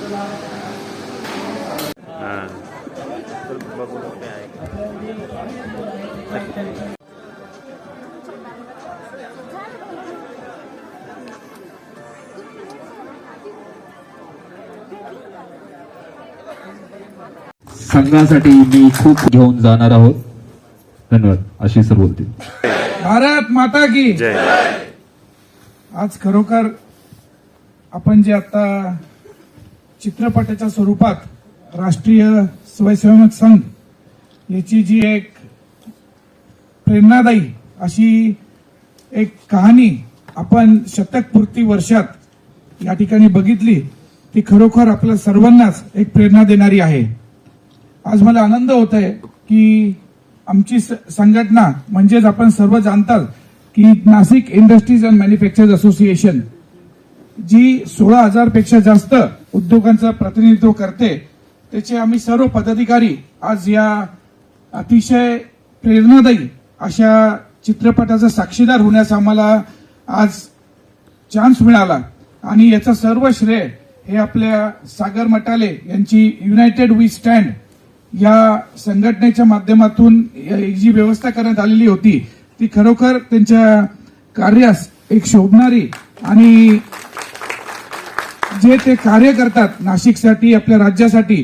संघासाठी मी खूप घेऊन जाणार आहोत. धन्यवाद. अशी सर बोलतील. भारत माता की जय. आज खरोखर आपण जे आता चित्रपटाच्या स्वरूपात राष्ट्रीय स्वयंसेवक संघ याची जी एक प्रेरणादायी अशी एक कहाणी आपण शतकपूर्ती वर्षात या ठिकाणी बघितली, ती खरोखर आपल्या सर्वांनाच एक प्रेरणा देणारी आहे. आज मला आनंद होत आहे की आमची संघटना म्हणजेच आपण सर्व जाणतात की Nashik industries and manufacturers association जी 16,000 पेक्षा जास्त उद्योगांचं प्रतिनिधित्व करते, त्याचे आम्ही सर्व पदाधिकारी आज या अतिशय प्रेरणादायी अशा चित्रपटाचा साक्षीदार होण्याचा आम्हाला आज चान्स मिळाला. आणि याचं सर्व श्रेय हे आपल्या सागर मटाले यांची युनायटेड वी स्टँड या संघटनेच्या माध्यमातून जी व्यवस्था करण्यात आलेली होती, ती खरोखर त्यांच्या कार्यास एक शोभणारी आणि जे ते कार्य करतात नाशिकसाठी, आपल्या राज्यासाठी,